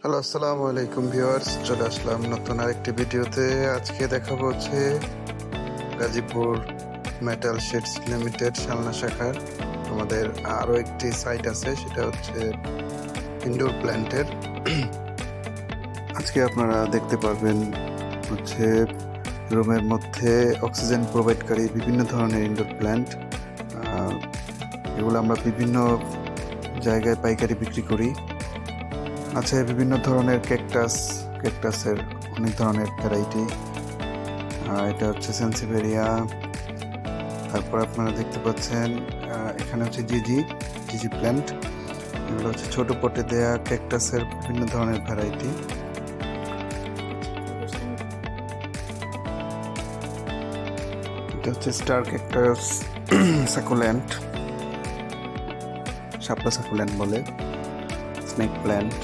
Hello, আসসালামু আলাইকুম viewers. চলে আসলাম নতুন আরেকটি ভিডিওতে। আজকে দেখাবো হচ্ছে Gazipur Metal Sheets Limited Shalna শাখার আমাদের আরও একটি সাইট আছে, সেটা হচ্ছে ইনডোর প্ল্যান্টের। আজকে আপনারা দেখতে পারবেন হচ্ছে রুমের মধ্যে অক্সিজেন প্রোভাইডকারী বিভিন্ন ধরনের ইনডোর প্ল্যান্ট। এগুলো আমরা বিভিন্ন জায়গায় পাইকারি বিক্রি করি। আছে বিভিন্ন ধরনের ক্যাকটাসের অনেক ধরনের ভ্যারাইটি। এটা হচ্ছে সেন্সিভেরিয়া। তারপর আপনারা দেখতে পাচ্ছেন এখানে হচ্ছে জিজি প্ল্যান্ট। এগুলো হচ্ছে ছোট পটে দেয়া ক্যাকটাসের বিভিন্ন ধরনের ভ্যারাইটি। এটা হচ্ছে স্টার ক্যাকটাস সাকুল্যান্ট, শাপলা সাকুল্যান্ট বলে, স্নেক প্ল্যান্ট।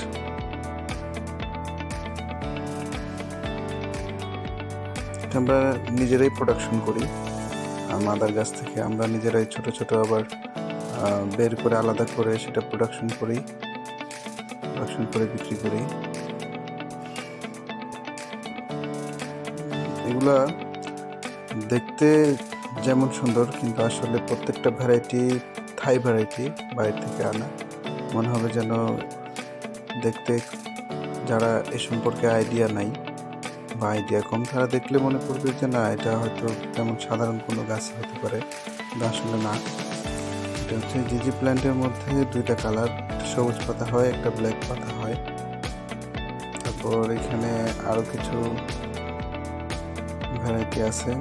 আমরা নিজেরাই প্রোডাকশন করি মাদার গাছ থেকে। আমরা নিজেরাই ছোট ছোট আবার বের করে আলাদা করে সেটা প্রোডাকশন করে বিক্রি করি। এগুলা দেখতে যেমন সুন্দর, কিন্তু আসলে প্রত্যেকটা ভ্যারাইটি থাই ভ্যারাইটি, বাইরে থেকে আনা। মনে হবে যেন দেখতে, যারা এ সম্পর্কে আইডিয়া নাই বা আইডিয়া কম, তারা দেখলে মনে করবে যে না, এটা হয়তো তেমন সাধারণ কোনো গাছ হতে পারে, কিন্তু আসলে না। এটা হচ্ছে জিজি প্ল্যান্টের মধ্যে দুইটা কালার, সবুজ পাতা হয়, একটা ব্ল্যাক পাতা হয়। তারপর এখানে আরো কিছু ভ্যারাইটি আছে,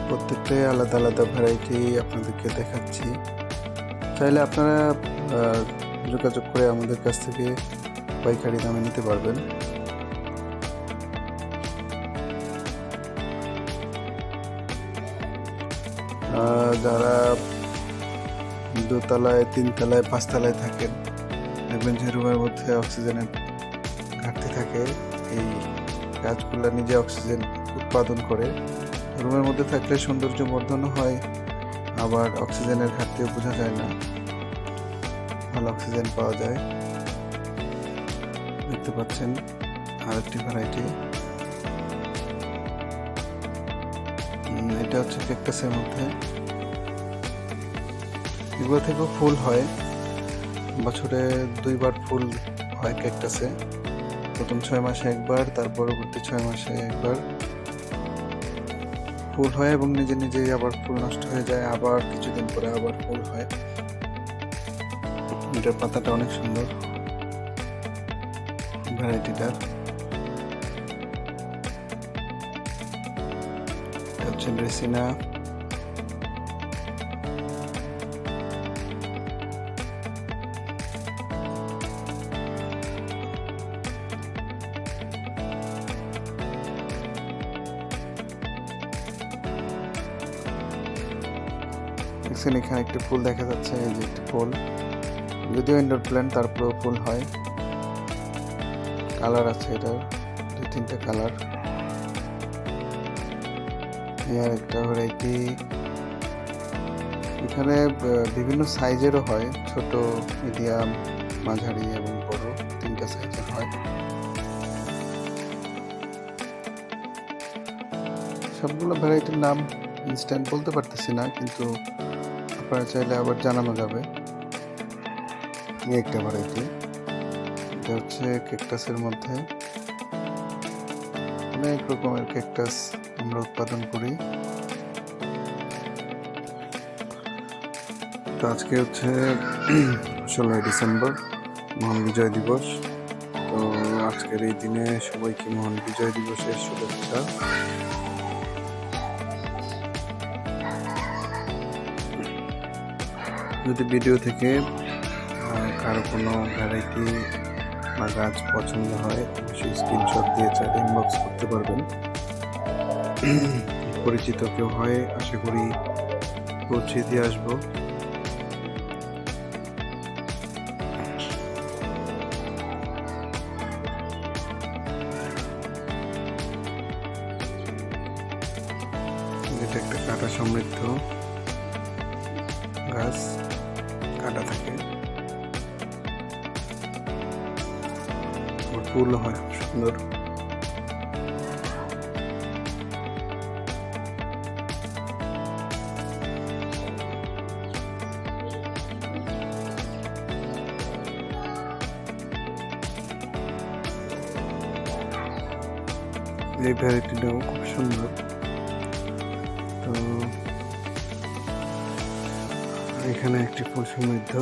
প্রত্যেকটাই আলাদা আলাদা ভ্যারাইটি আপনাদেরকে দেখাচ্ছি। চাইলে আপনারা যোগাযোগ করে আমাদের কাছ থেকে পাইকারি দামে নিতে পারবেন। যারা দোতলায়, তিনতলায়, পাঁচতলায় থাকেন, দেখবেন যে রুমের মধ্যে অক্সিজেনের ঘাটতি থাকে। এই গাছগুলো নিজে অক্সিজেন উৎপাদন করে। রুমের মধ্যে থাকলে সৌন্দর্য বর্ধনও হয়, আবার অক্সিজেনের ঘাটতিও বোঝা যায় না, ভালো অক্সিজেন পাওয়া যায়। দেখতে পাচ্ছেন আরেকটি ভ্যারাইটি, এটা হচ্ছে ক্যাকটাসের মধ্যে। এগুলো থেকেও ফুল হয়, বছরে 2বার ফুল হয় ক্যাকটাসে। প্রথম 6 মাসে একবার, তার পরবর্তী 6 মাসে একবার ফুল হয় এবং নিজে নিজেই আবার ফুল নষ্ট হয়ে যায়, আবার কিছুদিন পরে আবার ফুল হয়। এটার পাতাটা অনেক সুন্দর ভ্যারাইটিটার। এটা হচ্ছে ড্রেসিনা। এখানে একটি ফুল দেখা যাচ্ছে, এই যে একটি ফুল, যদিও ইনডোর প্ল্যান্ট, তারপরেও ফুল হয়। কালার আছে এটার 2-3টা কালার। আর একটা ভ্যারাইটি, এখানে বিভিন্ন সাইজেরও হয়, ছোট, মিডিয়াম, মাঝারি এবং বড়, 3টা সাইজের হয়। সবগুলো ভ্যারাইটির নাম ইনস্ট্যান্ট বলতে পারতেছি না, কিন্তু আপনারা চাইলে আবার জানানো যাবে। একটা ভ্যারাইটি, এটা হচ্ছে ক্যাকটাসের মধ্যে। অনেক রকমের ক্যাকটাস আমরা উৎপাদন করি। তো আজকে হচ্ছে 16 ডিসেম্বর, মহান বিজয় দিবস। তো আজকের এই দিনে সবাইকে মহান বিজয় দিবসের শুভেচ্ছা। যদি ভিডিও থেকে কারো কোনো ভ্যারাইটি বা গাছ পছন্দ হয়, অবশ্যই স্ক্রিনশট দিয়ে চাইলে ইনবক্স করতে পারবেন। পরিচিত কেউ হয়, আশা করি পৌঁছে দিয়ে আসবো। এটা একটা কাঁটা সমৃদ্ধ গাছ, কাঁটা থাকে। আবার ফুলও হয় খুব সুন্দর। এই ভ্যারাইটিটাও খুব সুন্দর। তো এখানে একটি ফুল সমৃদ্ধ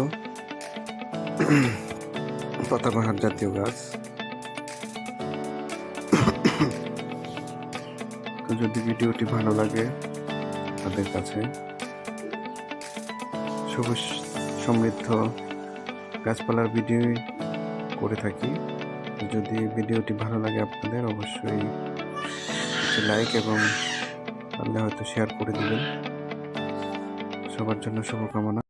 পাতাবাহার জাতীয় গাছ। তো যদি ভিডিওটি ভালো লাগে তাদের কাছে, সবুজ সমৃদ্ধ গাছপালার ভিডিও করে থাকি। যদি ভিডিওটি ভালো লাগে আপনাদের, অবশ্যই লাইক এবং পারলে হয়তো শেয়ার করে দিবেন। সবার জন্য শুভকামনা।